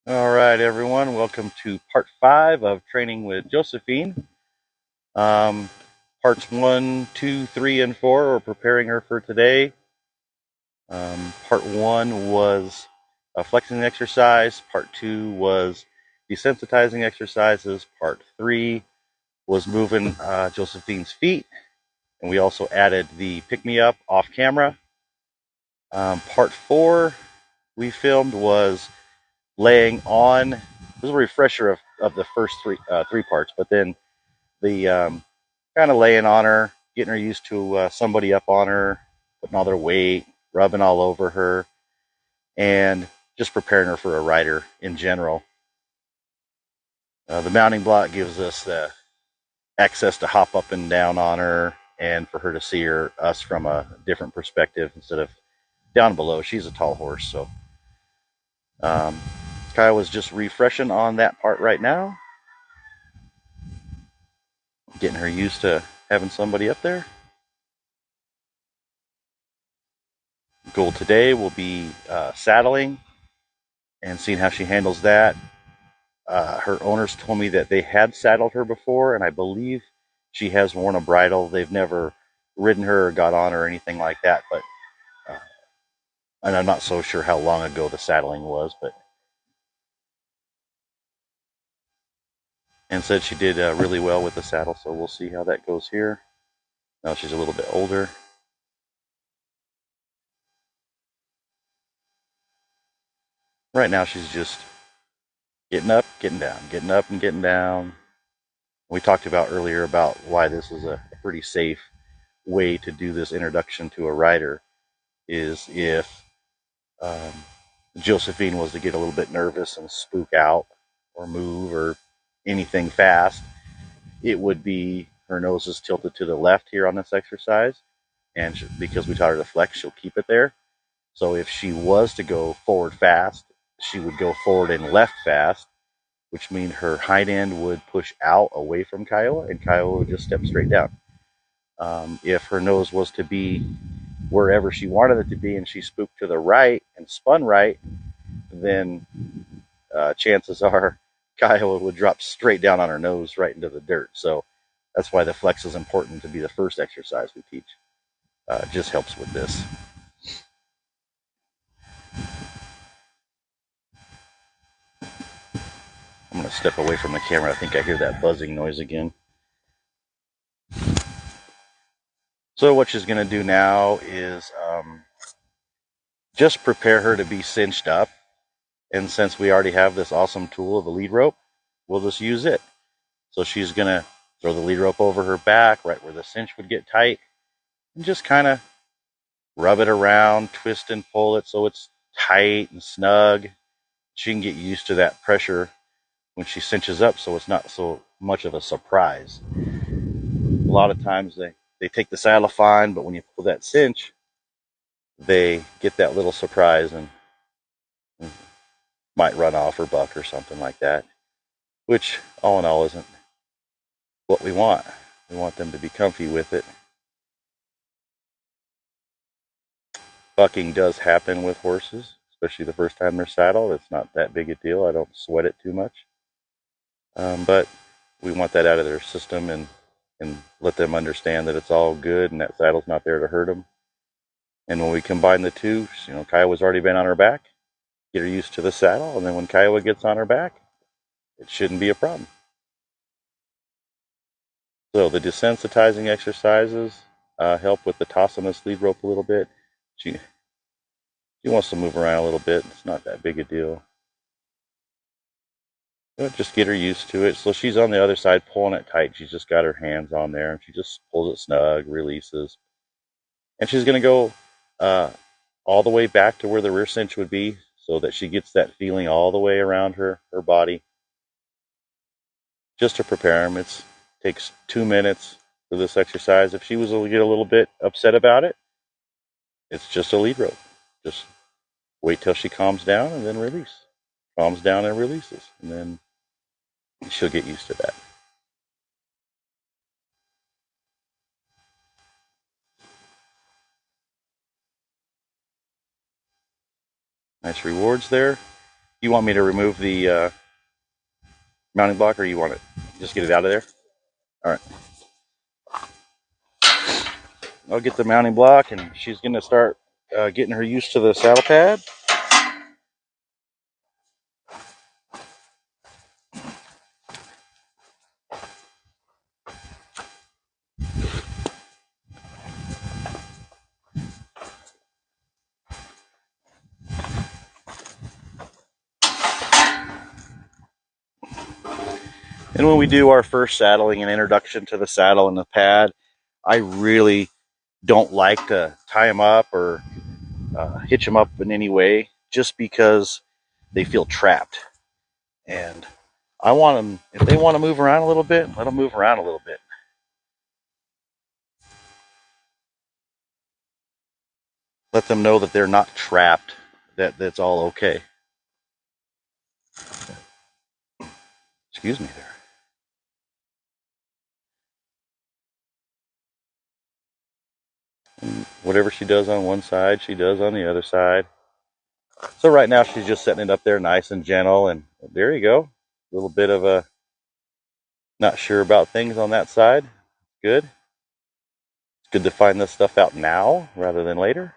All right, everyone. Welcome to part 5 of training with Josephine. Um, Parts 1, 2, 3, and 4 are preparing her for today. Part 1 was a flexing exercise. Part 2 was desensitizing exercises. Part 3 was moving Josephine's feet. And we also added the pick-me-up off camera. Part 4 we filmed was laying on. This is a refresher of the first three parts, but then the kind of laying on her, getting her used to somebody up on her, putting all their weight, rubbing all over her, and just preparing her for a rider in general. The mounting block gives us the access to hop up and down on her, and for her to see us from a different perspective instead of down below. She's a tall horse, so um, Kyle was just refreshing on that part right now, getting her used to having somebody up there. Goal today will be saddling and seeing how she handles that. Her owners told me that they had saddled her before, and I believe she has worn a bridle. They've never ridden her or got on her or anything like that, but uh, and I'm not so sure how long ago the saddling was, but and said she did really well with the saddle, so we'll see how that goes here. Now she's a little bit older. Right now she's just getting up, getting down, getting up and getting down. We talked about earlier about why this is a pretty safe way to do this introduction to a rider is if um, Josephine was to get a little bit nervous and spook out or move or anything fast, it would be her nose is tilted to the left here on this exercise. And because we taught her to flex, she'll keep it there. So if she was to go forward fast, she would go forward and left fast, which means her hind end would push out away from Kiowa, and Kiowa would just step straight down. If her nose was to be wherever she wanted it to be and she spooked to the right and spun right, then chances are Kiowa would drop straight down on her nose right into the dirt. So that's why the flex is important to be the first exercise we teach. It just helps with this. I'm going to step away from the camera. I think I hear that buzzing noise again. So what she's going to do now is just prepare her to be cinched up. And since we already have this awesome tool of the lead rope, we'll just use it. So she's going to throw the lead rope over her back, right where the cinch would get tight, and just kind of rub it around, twist and pull it so it's tight and snug. She can get used to that pressure when she cinches up so it's not so much of a surprise. A lot of times they take the saddle fine, but when you pull that cinch, they get that little surprise and might run off or buck or something like that, which all in all isn't what we want. We want them to be comfy with it. Bucking does happen with horses, especially the first time they're saddled. It's not that big a deal. I don't sweat it too much. But we want that out of their system and let them understand that it's all good and that saddle's not there to hurt them. And when we combine the two, Kiowa's already been on her back, get her used to the saddle, and then when Kiowa gets on her back, it shouldn't be a problem. So the desensitizing exercises help with the tossing this lead rope a little bit. She wants to move around a little bit. It's not that big a deal. But just get her used to it. So she's on the other side pulling it tight. She's just got her hands on there, and she just pulls it snug, releases. And she's going to go all the way back to where the rear cinch would be so that she gets that feeling all the way around her body. Just to prepare them. It takes 2 minutes for this exercise. If she was to get a little bit upset about it, it's just a lead rope. Just wait till she calms down and then release. Calms down and releases. And then she'll get used to that. Nice rewards there. You want me to remove the mounting block, or you want it just get it out of there? All right. I'll get the mounting block, and she's going to start getting her used to the saddle pad. And when we do our first saddling and introduction to the saddle and the pad, I really don't like to tie them up or hitch them up in any way, just because they feel trapped. And I want them, if they want to move around a little bit, let them move around a little bit. Let them know that they're not trapped, that that's all okay. Excuse me there. And whatever she does on one side, she does on the other side. So right now she's just setting it up there nice and gentle, and there you go. A little bit of a not sure about things on that side. Good. It's good to find this stuff out now rather than later.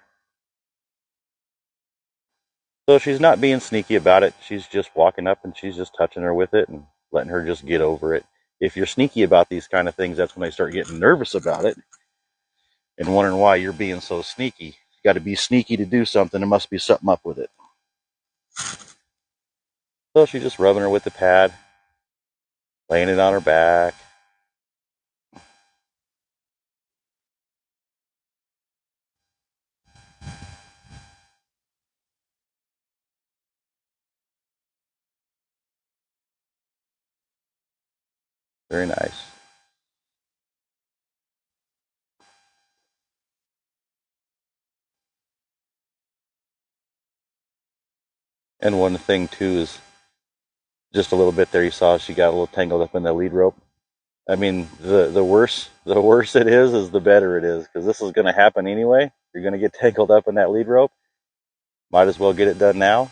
So she's not being sneaky about it. She's just walking up and she's just touching her with it and letting her just get over it. If you're sneaky about these kind of things, that's when they start getting nervous about it and wondering why you're being so sneaky. You got to be sneaky to do something. There must be something up with it. So she's just rubbing her with the pad, laying it on her back. Very nice. And one thing too is just a little bit there you saw she got a little tangled up in the lead rope. I mean, the worse it is the better it is, because this is going to happen anyway. You're going to get tangled up in that lead rope. Might as well get it done now.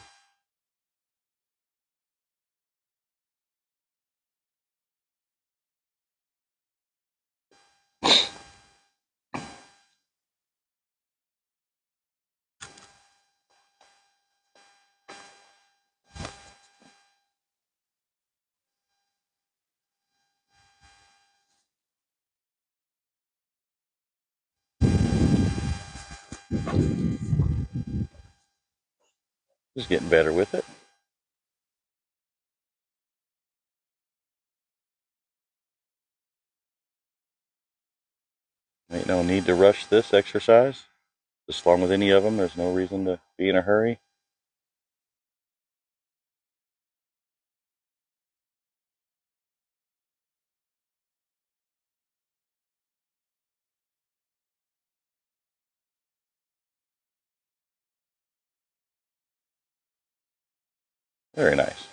Just getting better with it. Ain't no need to rush this exercise. Just along with any of them, there's no reason to be in a hurry. Very nice.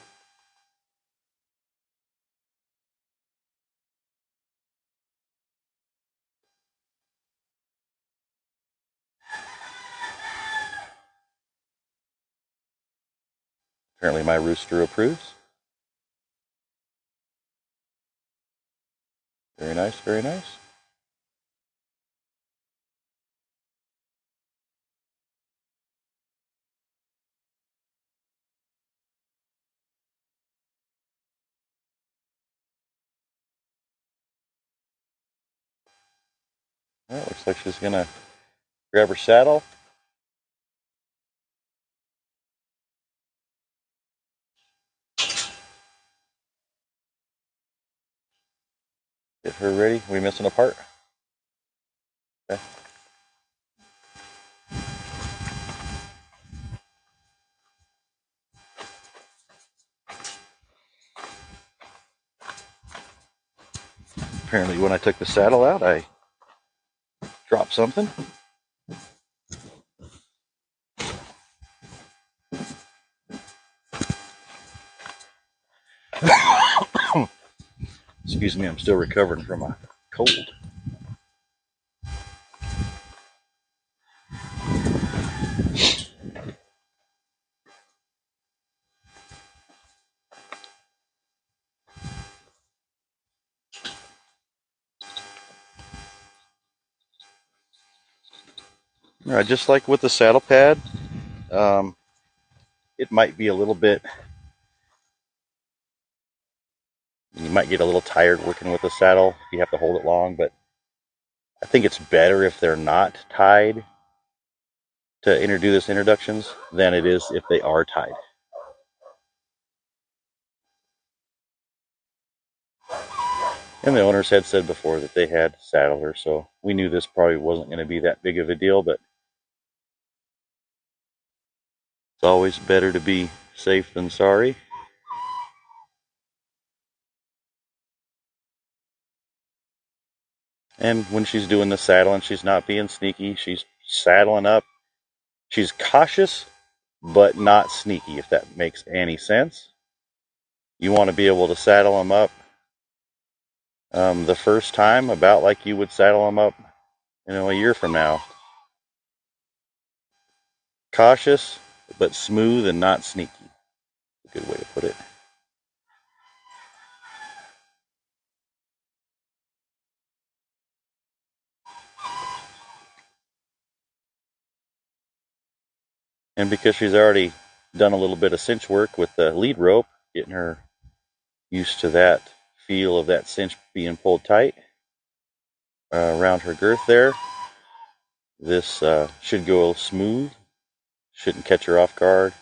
Apparently my rooster approves. Very nice, very nice. Well, looks like she's going to grab her saddle. Get her ready. Are we missing a part? Okay. Apparently when I took the saddle out, I dropped something. Excuse me, I'm still recovering from a cold. Just like with the saddle pad, um, it might be a little bit, you might get a little tired working with the saddle if you have to hold it long, but I think it's better if they're not tied to do this introductions than it is if they are tied. And the owners had said before that they had saddled her, so we knew this probably wasn't going to be that big of a deal, but it's always better to be safe than sorry. And when she's doing the saddling, she's not being sneaky. She's saddling up. She's cautious, but not sneaky, if that makes any sense. You want to be able to saddle them up the first time about like you would saddle them up, a year from now. Cautious, but smooth and not sneaky. A good way to put it. And because she's already done a little bit of cinch work with the lead rope, getting her used to that feel of that cinch being pulled tight around her girth there, this should go smooth. Shouldn't catch her off guard.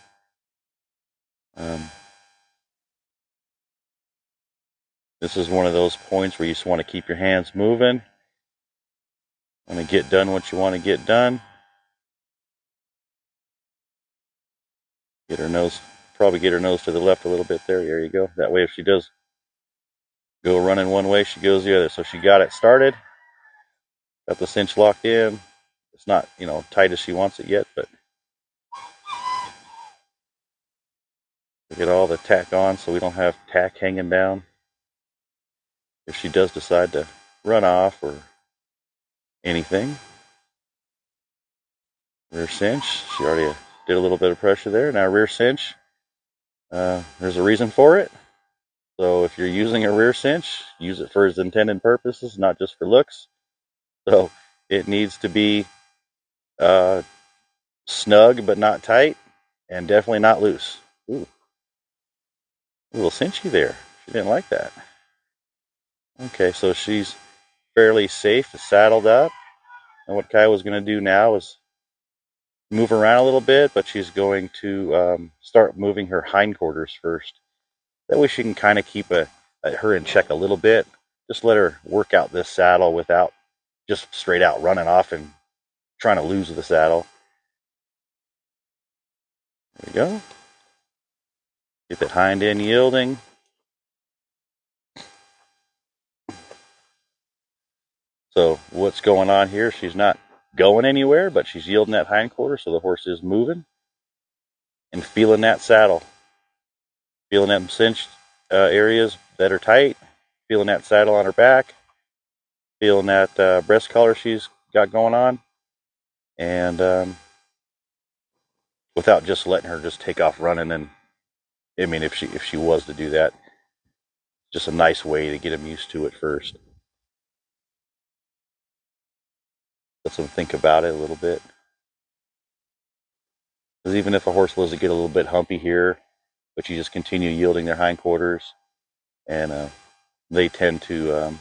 This is one of those points where you just want to keep your hands moving. Want to get done what you want to get done. Probably get her nose to the left a little bit there. There you go. That way if she does go running one way, she goes the other. So she got it started. Got the cinch locked in. It's not, tight as she wants it yet, but we get all the tack on so we don't have tack hanging down. If she does decide to run off or anything. Rear cinch. She already did a little bit of pressure there. Now rear cinch. There's a reason for it. So if you're using a rear cinch, use it for its intended purposes, not just for looks. So it needs to be snug but not tight, and definitely not loose. Ooh, a little cinchy there. She didn't like that. Okay, so she's fairly safe, saddled up. And what Kai was going to do now is move around a little bit, but she's going to start moving her hindquarters first. That way she can kind of keep her in check a little bit. Just let her work out this saddle without just straight out running off and trying to lose the saddle. There we go. Get that hind end yielding. So what's going on here, she's not going anywhere, but she's yielding that hindquarter, so the horse is moving and feeling that saddle. Feeling them cinched areas that are tight. Feeling that saddle on her back. Feeling that breast collar she's got going on. And without just letting her just take off running. And I mean, if she was to do that, just a nice way to get them used to it first. Let them think about it a little bit. Because even if a horse was to get a little bit humpy here, but you just continue yielding their hindquarters, and they tend to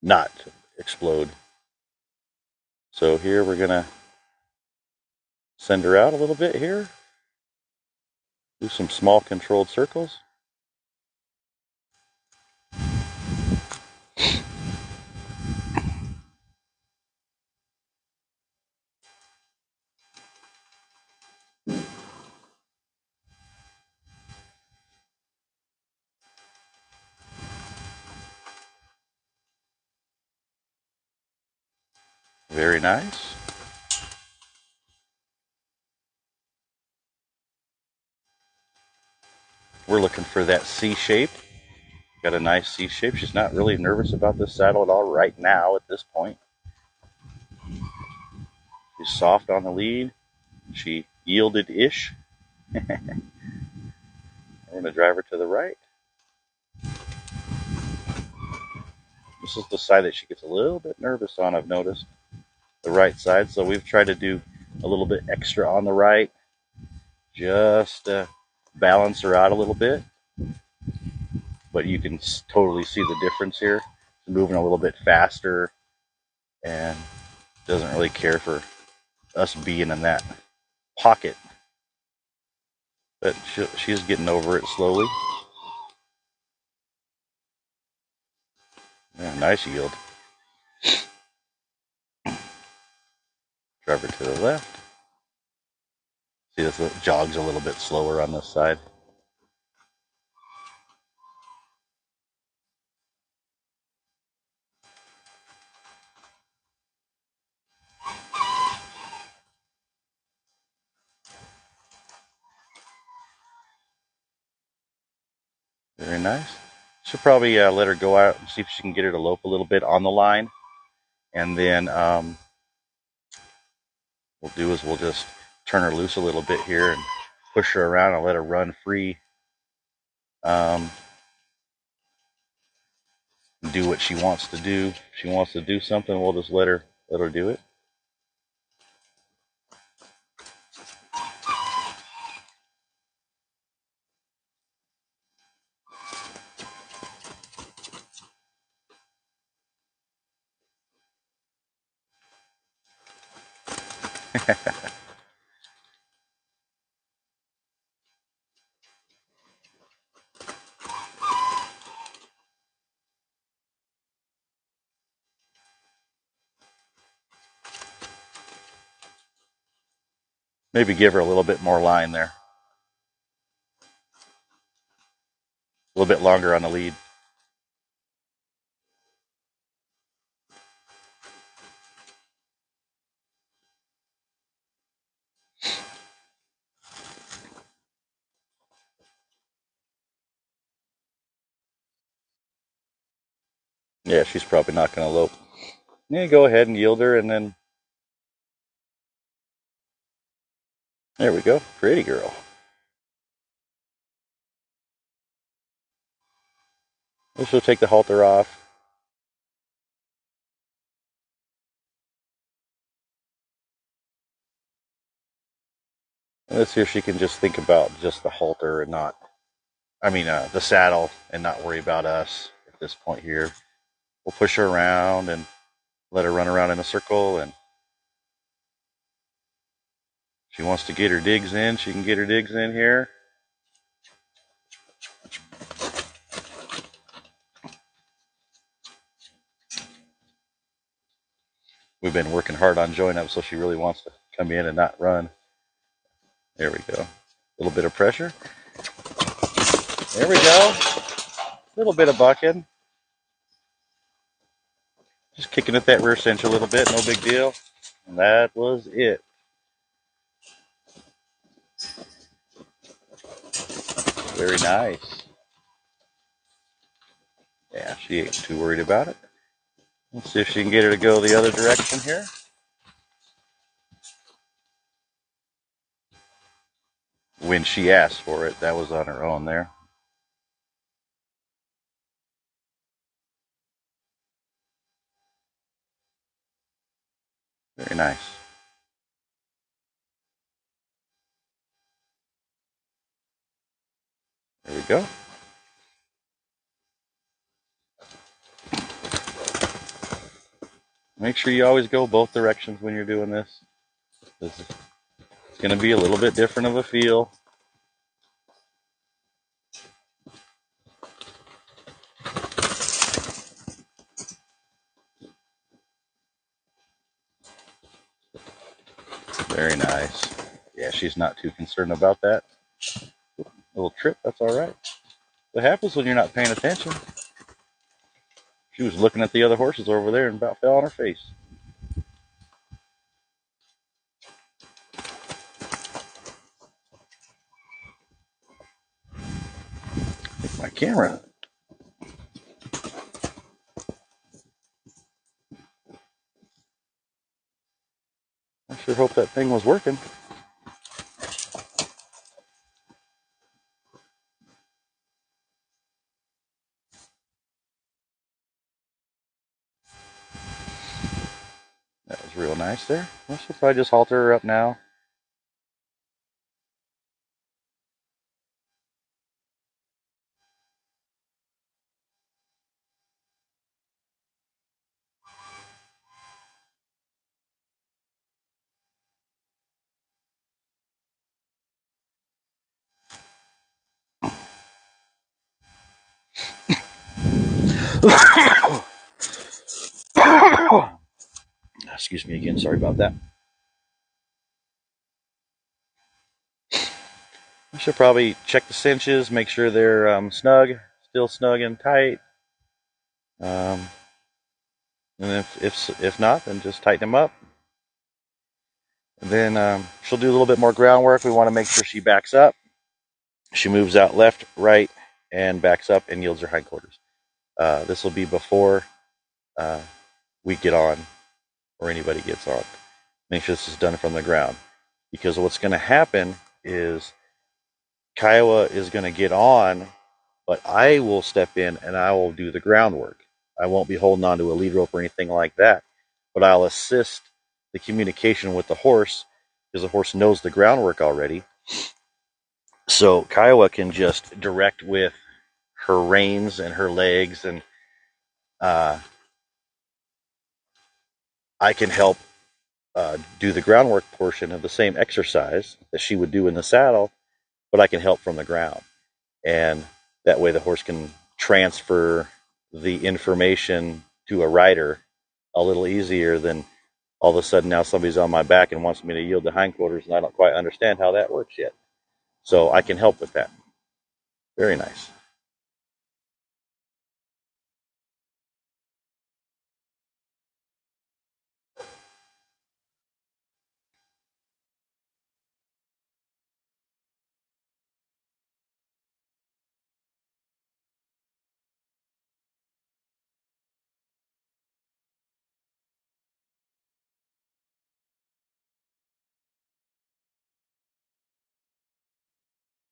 not explode. So here we're going to send her out a little bit here. Do some small controlled circles. Very nice. We're looking for that C shape. Got a nice C shape. She's not really nervous about this saddle at all right now at this point. She's soft on the lead. She yielded-ish. We're going to drive her to the right. This is the side that she gets a little bit nervous on, I've noticed. The right side. So we've tried to do a little bit extra on the right, just to balance her out a little bit. But you can totally see the difference here. She's moving a little bit faster and doesn't really care for us being in that pocket. But she's getting over it slowly. Yeah, nice yield. Drive her to the left. See, this jogs a little bit slower on this side. Very nice. She'll probably let her go out and see if she can get her to lope a little bit on the line. And then we'll do is we'll just turn her loose a little bit here and push her around and let her run free. Do what she wants to do. If she wants to do something, we'll just let her do it. Maybe give her a little bit more line there. A little bit longer on the lead. Yeah, she's probably not going to lope. Yeah, go ahead and yield her, and then there we go. Pretty girl. This will take the halter off. And let's see if she can just think about just the halter and not, the saddle, and not worry about us at this point here. We'll push her around and let her run around in a circle, and if she wants to get her digs in, she can get her digs in here. We've been working hard on join up, so she really wants to come in and not run. There we go. A little bit of pressure. There we go. A little bit of bucking. Just kicking at that rear cinch a little bit, no big deal. And that was it. Very nice. Yeah, she ain't too worried about it. Let's see if she can get her to go the other direction here. When she asked for it, that was on her own there. Very nice. There we go. Make sure you always go both directions when you're doing this. It's going to be a little bit different of a feel. Very nice. Yeah, she's not too concerned about that. Little trip, that's all right. What happens when you're not paying attention? She was looking at the other horses over there and about fell on her face. My camera. I sure hope that thing was working. That was was real nice there. I should probably just halter her up now. Excuse me again, sorry about that. I should probably check the cinches, make sure they're snug, still snug and tight. And if not, then just tighten them up. And then she'll do a little bit more groundwork. We want to make sure she backs up. She moves out left, right, and backs up and yields her hindquarters. This will be before we get on or anybody gets on. Make sure this is done from the ground. Because what's going to happen is Kiowa is going to get on, but I will step in and I will do the groundwork. I won't be holding on to a lead rope or anything like that, but I'll assist the communication with the horse because the horse knows the groundwork already. So Kiowa can just direct with her reins and her legs, and I can help do the groundwork portion of the same exercise that she would do in the saddle, but I can help from the ground. And that way the horse can transfer the information to a rider a little easier than all of a sudden now somebody's on my back and wants me to yield the hindquarters, and I don't quite understand how that works yet. So I can help with that. Very nice.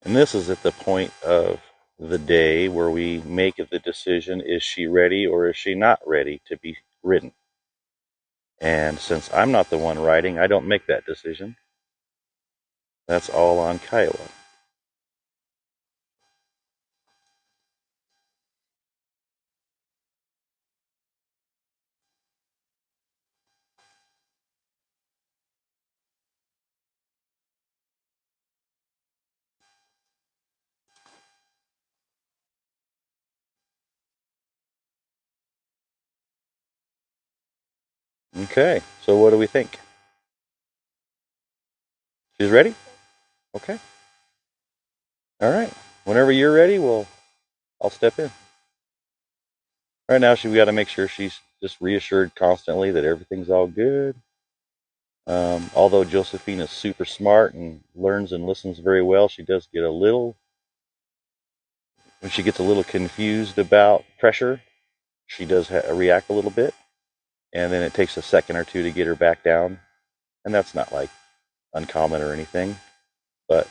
And this is at the point of the day where we make the decision, is she ready or is she not ready to be ridden? And since I'm not the one riding, I don't make that decision. That's all on Kiowa. Okay, so what do we think? She's ready? Okay. All right. Whenever you're ready, I'll step in. Right now, we got to make sure she's just reassured constantly that everything's all good. Although Josephine is super smart and learns and listens very well, she does get when she gets a little confused about pressure, she does react a little bit. And then it takes a second or two to get her back down. And that's not like uncommon or anything. But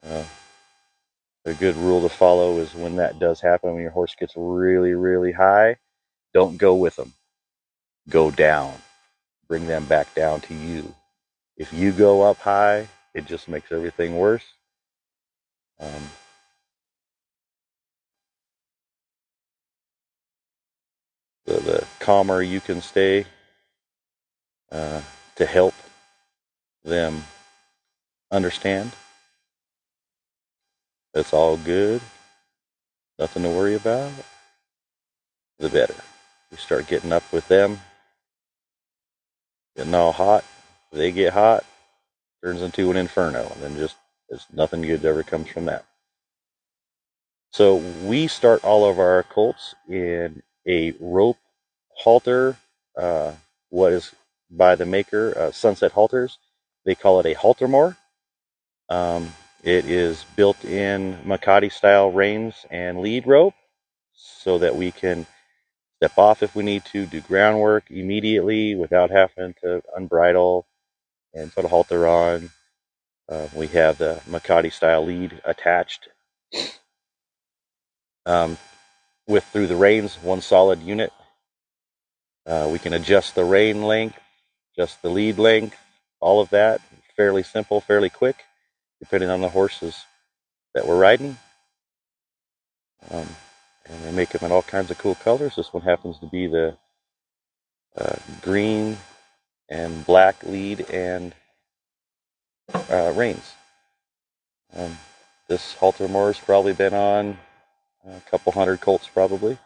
a good rule to follow is when that does happen, when your horse gets really, really high, don't go with them. Go down. Bring them back down to you. If you go up high, it just makes everything worse. The calmer you can stay to help them understand it's all good, nothing to worry about, the better. You start getting up with them, getting all hot, they get hot, turns into an inferno, and then just there's nothing good that ever comes from that. So we start all of our colts in a rope halter, what is by the maker, Sunset Halters. They call it a haltermore. It is built-in Makati-style reins and lead rope so that we can step off if we need to, do groundwork immediately without having to unbridle and put a halter on. We have the Makati-style lead attached with through the reins, one solid unit. We can adjust the rein length, adjust the lead length, all of that. Fairly simple, fairly quick, depending on the horses that we're riding. And they make them in all kinds of cool colors. This one happens to be the green and black lead and reins. This halter mower's probably been on a couple hundred colts probably,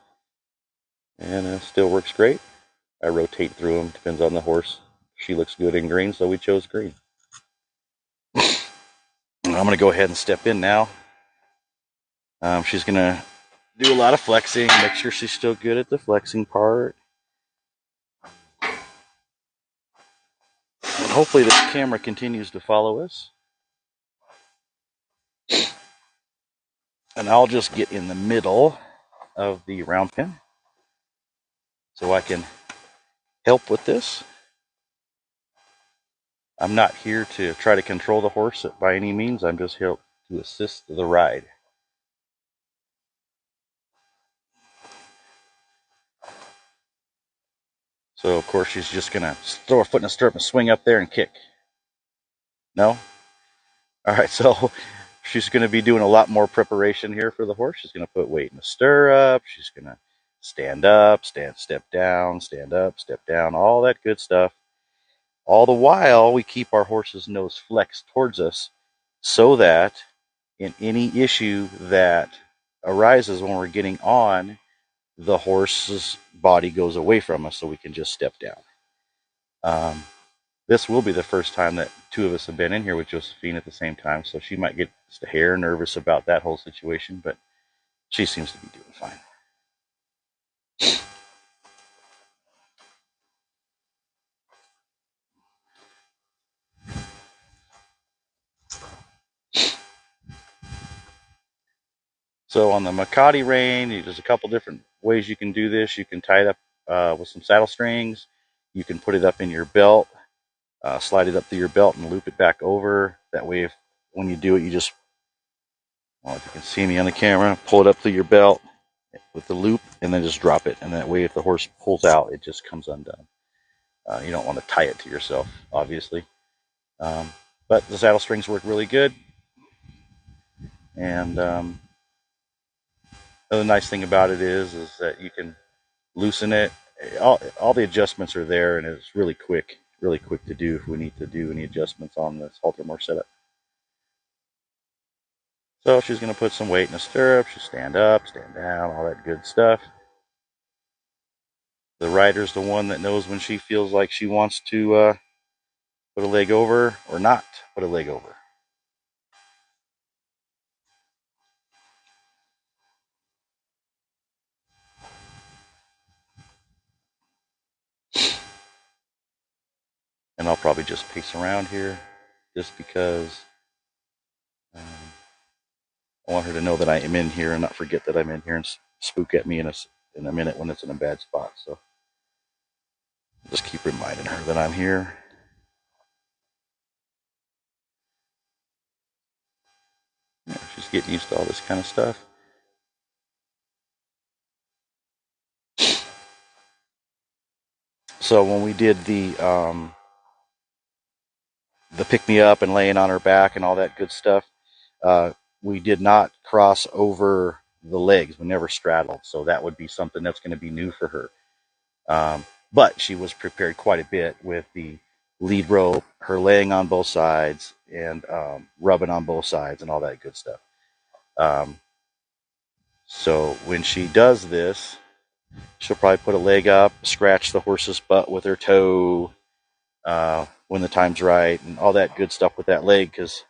and still works great. I rotate through them, depends on the horse. She looks good in green, so we chose green. I'm going to go ahead and step in now. She's going to do a lot of flexing, make sure she's still good at the flexing part. And hopefully this camera continues to follow us. And I'll just get in the middle of the round pen so I can help with this. I'm not here to try to control the horse by any means. I'm just here to assist the ride. So, of course, she's just going to throw her foot in a stirrup and swing up there and kick. No? All right, so she's going to be doing a lot more preparation here for the horse. She's going to put weight in the stirrup. She's going to stand up, step down, stand up, step down, all that good stuff. All the while, we keep our horse's nose flexed towards us so that in any issue that arises when we're getting on, the horse's body goes away from us so we can just step down. This will be the first time that two of us have been in here with Josephine at the same time, so she might get just a hair nervous about that whole situation, but she seems to be doing fine. So on the Makati rein, there's a couple different ways you can do this. You can tie it up with some saddle strings. You can put it up in your belt, slide it up through your belt and loop it back over. That way, when you do it, you just, well, if you can see me on the camera, pull it up through your belt with the loop and then just drop it. And that way, if the horse pulls out, it just comes undone. You don't want to tie it to yourself, obviously. But the saddle strings work really good. And the nice thing about it is that you can loosen it. All the adjustments are there, and it's really quick to do if we need to do any adjustments on this halter mower setup. So she's going to put some weight in the stirrup. She'll stand up, stand down, all that good stuff. The rider's the one that knows when she feels like she wants to put a leg over or not put a leg over. And I'll probably just pace around here just because I want her to know that I am in here and not forget that I'm in here and spook at me in a minute when it's in a bad spot. So just keep reminding her that I'm here. Yeah, she's getting used to all this kind of stuff. So when we did the pick me up and laying on her back and all that good stuff, we did not cross over the legs. We never straddled. So that would be something that's going to be new for her. But she was prepared quite a bit with the lead rope, her laying on both sides, and rubbing on both sides and all that good stuff. So when she does this, she'll probably put a leg up, scratch the horse's butt with her toe when the time's right, and all that good stuff with that leg, because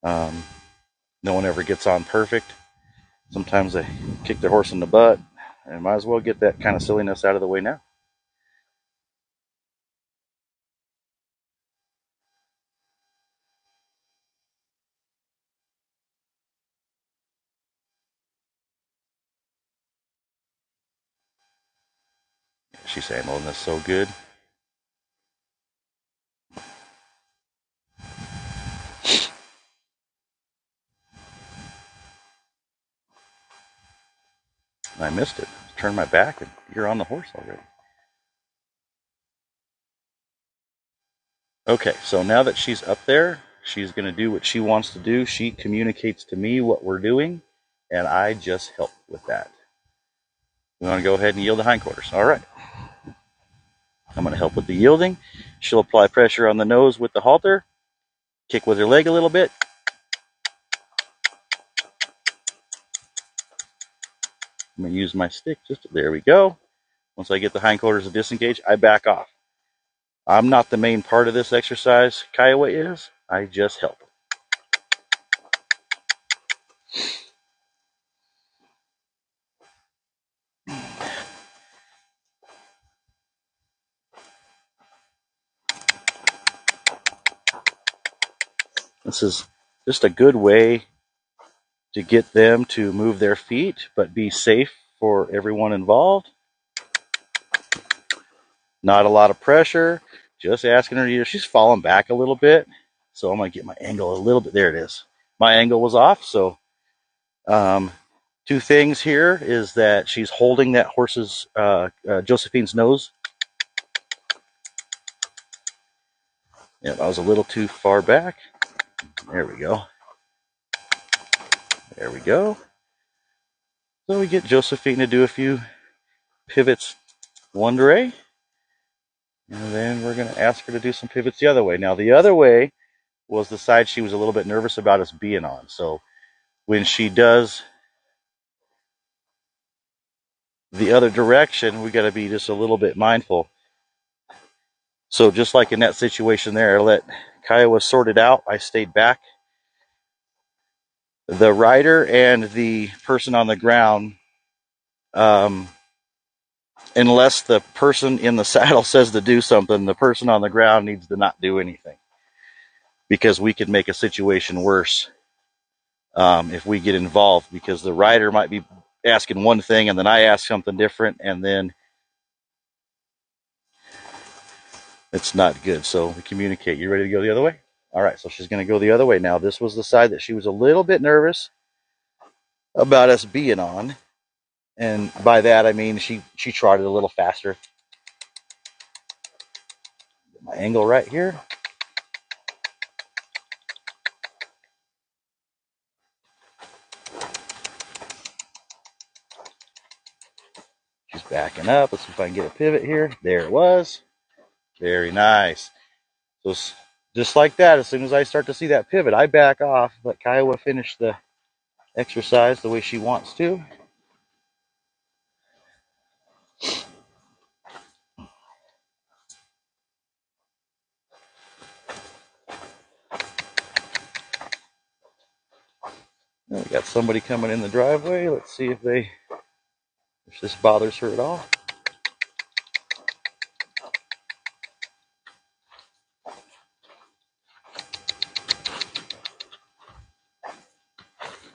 no one ever gets on perfect. Sometimes they kick their horse in the butt, and might as well get that kind of silliness out of the way now. She's handling this so good. I missed it. Turned my back, and you're on the horse already. Okay, so now that she's up there, she's going to do what she wants to do. She communicates to me what we're doing, and I just help with that. We want to go ahead and yield the hindquarters. All right. I'm going to help with the yielding. She'll apply pressure on the nose with the halter, kick with her leg a little bit. I'm going to use my stick. There we go. Once I get the hindquarters to disengage, I back off. I'm not the main part of this exercise. Kiowa is. I just help. This is just a good way to get them to move their feet, but be safe for everyone involved. Not a lot of pressure. Just asking her to, she's falling back a little bit. So I'm going to get my angle a little bit. There it is. My angle was off. So two things here is that she's holding that horse's, Josephine's nose. Yeah, I was a little too far back. There we go. There we go. So we get Josephine to do a few pivots one way. And then we're going to ask her to do some pivots the other way. Now, the other way was the side she was a little bit nervous about us being on. So when she does the other direction, we got to be just a little bit mindful. So just like in that situation there, I let Kiowa sort it out. I stayed back. The rider and the person on the ground, unless the person in the saddle says to do something, the person on the ground needs to not do anything, because we could make a situation worse if we get involved, because the rider might be asking one thing and then I ask something different, and then it's not good. So we communicate. You ready to go the other way? All right, so she's going to go the other way now. This was the side that she was a little bit nervous about us being on, and by that I mean she trotted a little faster. Get my angle right here. She's backing up. Let's see if I can get a pivot here. There it was. Very nice. So just like that, as soon as I start to see that pivot, I back off, let Kiowa finish the exercise the way she wants to. Now we got somebody coming in the driveway. Let's see if this bothers her at all.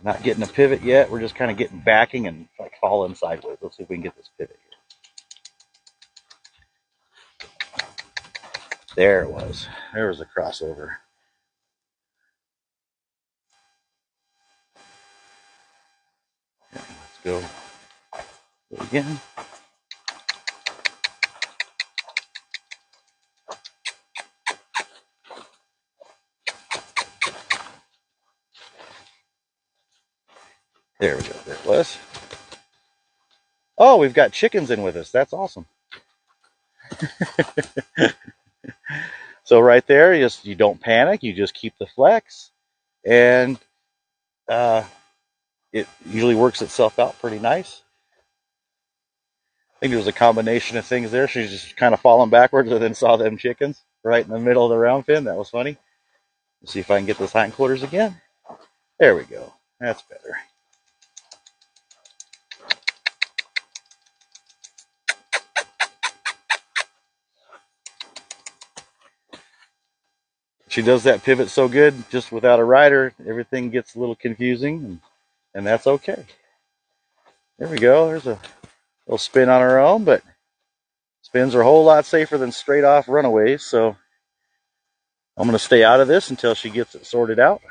Not getting a pivot yet. We're just kind of getting backing and like falling sideways. Let's see if we can get this pivot here. There it was. There was a crossover. Okay, let's go again. There we go. There it was. Oh, we've got chickens in with us. That's awesome. So right there, you don't panic. You just keep the flex, and it usually works itself out pretty nice. I think there was a combination of things there. She's just kind of falling backwards and then saw them chickens right in the middle of the round pin. That was funny. Let's see if I can get those hindquarters again. There we go. That's better. She does that pivot so good, just without a rider, everything gets a little confusing, and that's okay. There we go. There's a little spin on her own, but spins are a whole lot safer than straight off runaways, so I'm going to stay out of this until she gets it sorted out.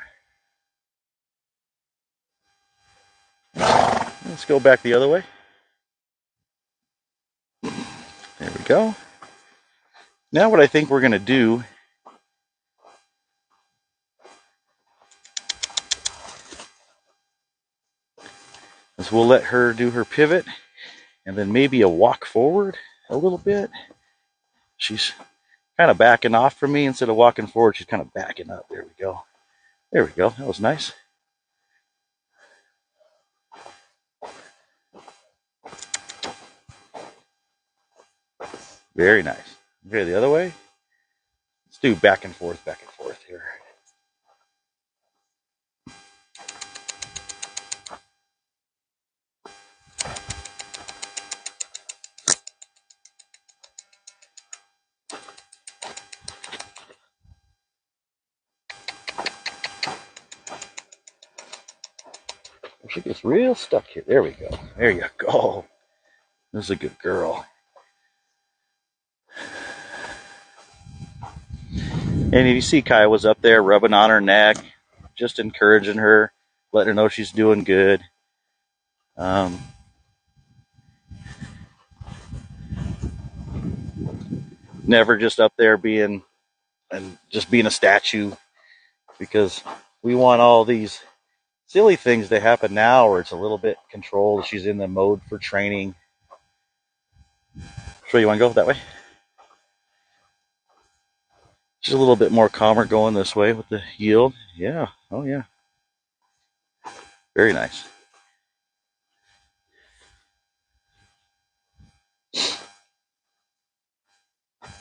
Let's go back the other way. There we go. Now what I think we're going to do is we'll let her do her pivot and then maybe a walk forward a little bit. She's kind of backing off from me instead of walking forward. She's kind of backing up. There we go. There we go. That was nice. Very nice. Okay, the other way. Let's do back and forth here. She gets real stuck here. There we go. There you go. This is a good girl. And if you see Kaya was up there rubbing on her neck, just encouraging her, letting her know she's doing good. Never just up there being a statue, because we want all these silly things to happen now where it's a little bit controlled. She's in the mode for training. So you want to go that way? She's a little bit more calmer going this way with the yield. Yeah. Oh, yeah. Very nice.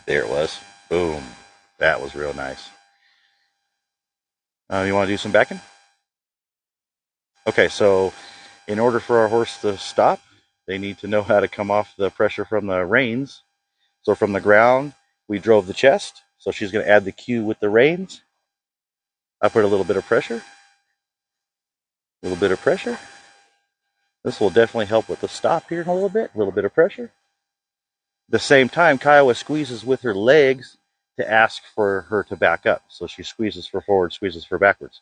There it was. Boom. That was real nice. You want to do some backing? Okay, so in order for our horse to stop, they need to know how to come off the pressure from the reins. So from the ground, we drove the chest. So she's going to add the cue with the reins. I put a little bit of pressure. A little bit of pressure. This will definitely help with the stop here in a little bit. A little bit of pressure. At the same time, Kiowa squeezes with her legs to ask for her to back up. So she squeezes for forward, squeezes for backwards.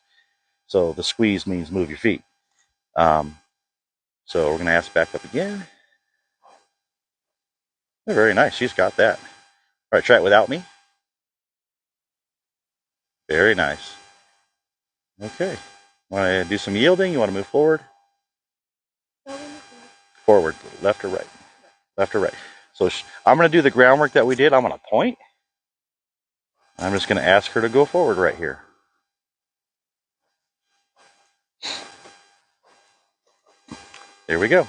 So the squeeze means move your feet. So we're going to ask back up again. Very nice. She's got that. All right, try it without me. Very nice. Okay. Want to do some yielding? You want to move forward? Forward, left or right? Left or right. So I'm going to do the groundwork that we did. I'm going to point. I'm just going to ask her to go forward right here. There we go.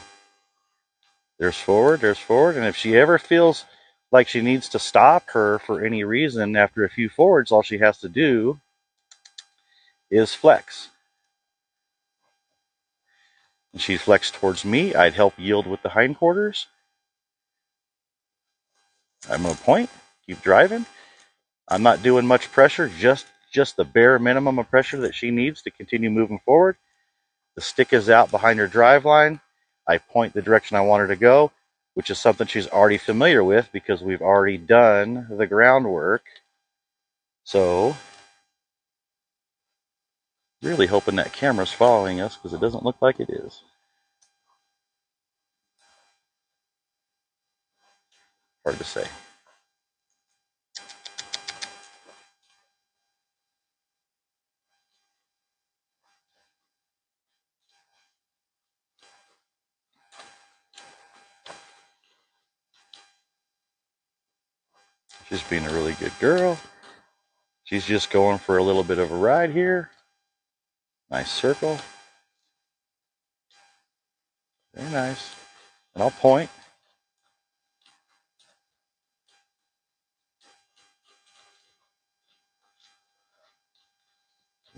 There's forward, and if she ever feels like she needs to stop her for any reason after a few forwards, all she has to do is flex. And she'd flex towards me. I'd help yield with the hindquarters. I'm going to point, keep driving. I'm not doing much pressure, just the bare minimum of pressure that she needs to continue moving forward. The stick is out behind her drive line. I point the direction I want her to go, which is something she's already familiar with because we've already done the groundwork. So, really hoping that camera's following us because it doesn't look like it is. Hard to say. She's being a really good girl. She's just going for a little bit of a ride here. Nice circle. Very nice. And I'll point.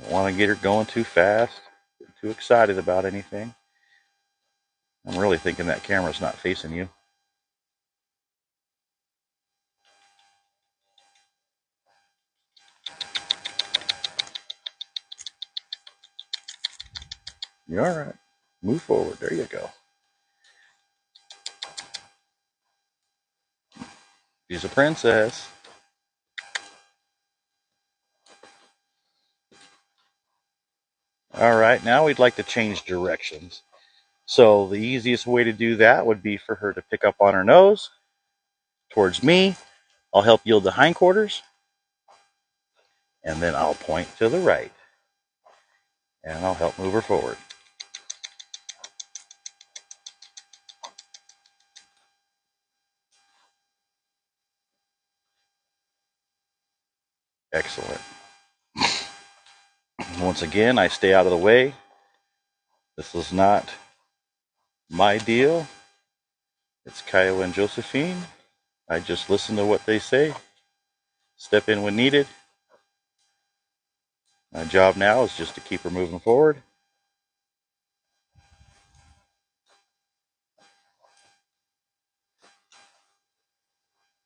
Don't want to get her going too fast, too excited about anything. I'm really thinking that camera's not facing you. You're all right. Move forward. There you go. She's a princess. All right, now we'd like to change directions. So the easiest way to do that would be for her to pick up on her nose towards me. I'll help yield the hindquarters. And then I'll point to the right. And I'll help move her forward. Excellent. Once again, I stay out of the way. This is not my deal. It's Kyle and Josephine. I just listen to what they say, step in when needed. My job now is just to keep her moving forward.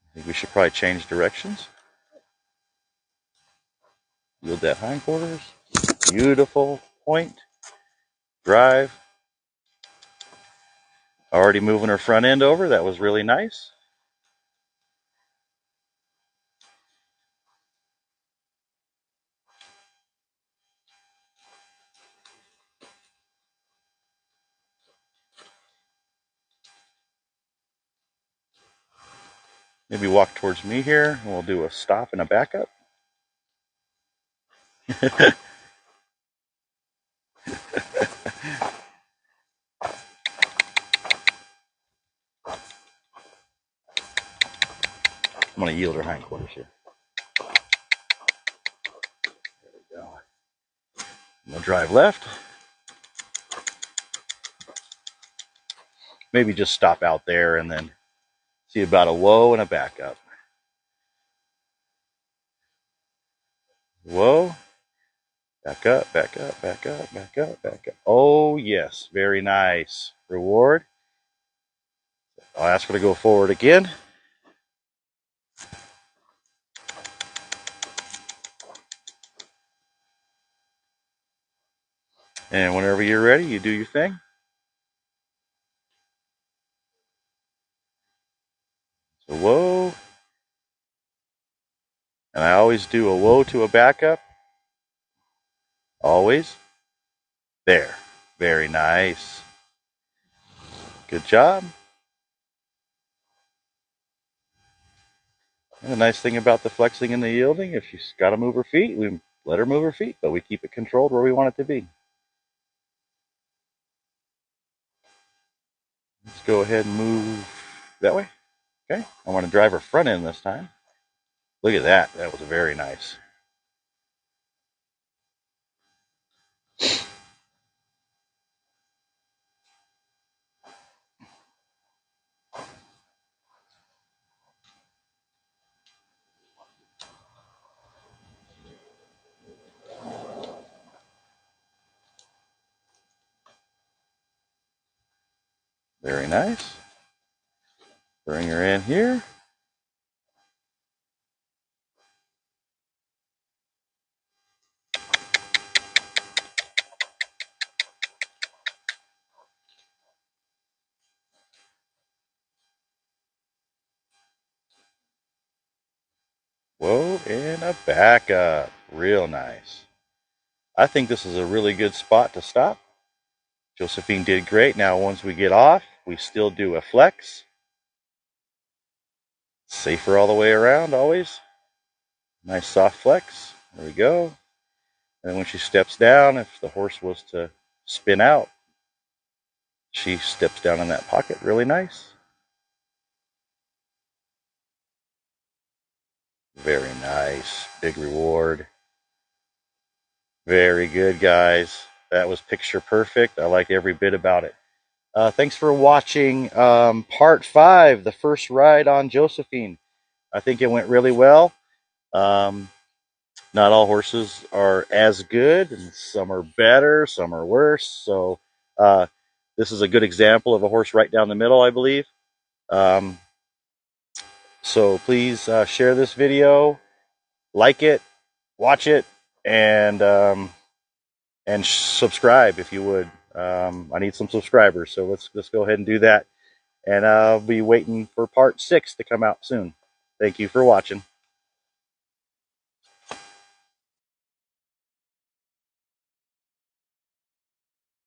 I think we should probably change directions. Yield that hindquarters. Beautiful point. Drive. Already moving her front end over. That was really nice. Maybe walk towards me here, and we'll do a stop and a backup. I'm going to yield her hindquarters here. There we go. I'm going to drive left. Maybe just stop out there and then see about a whoa and a backup. Whoa. Back up, back up, back up, back up, back up. Oh, yes. Very nice. Reward. I'll ask her to go forward again. And whenever you're ready, you do your thing. So whoa. And I always do a whoa to a backup. Always. There. Very nice. Good job. And the nice thing about the flexing and the yielding, if she's got to move her feet, we let her move her feet, but we keep it controlled where we want it to be. Let's go ahead and move that way. Okay. I want to drive her front end this time. Look at that. That was very nice. Very nice. Bring her in here. Whoa, and a backup. Real nice. I think this is a really good spot to stop. Josephine did great. Now, once we get off, we still do a flex. Safer all the way around, always. Nice soft flex. There we go. And when she steps down, if the horse was to spin out, she steps down in that pocket. Really nice. Very nice. Big reward. Very good, guys. That was picture perfect. I like every bit about it. Thanks for watching part 5, the first ride on Josephine. I think it went really well. Not all horses are as good, and some are better, some are worse. So this is a good example of a horse right down the middle, I believe. So please share this video, like it, watch it, and subscribe if you would. I need some subscribers, so let's go ahead and do that. And I'll be waiting for part 6 to come out soon. Thank you for watching.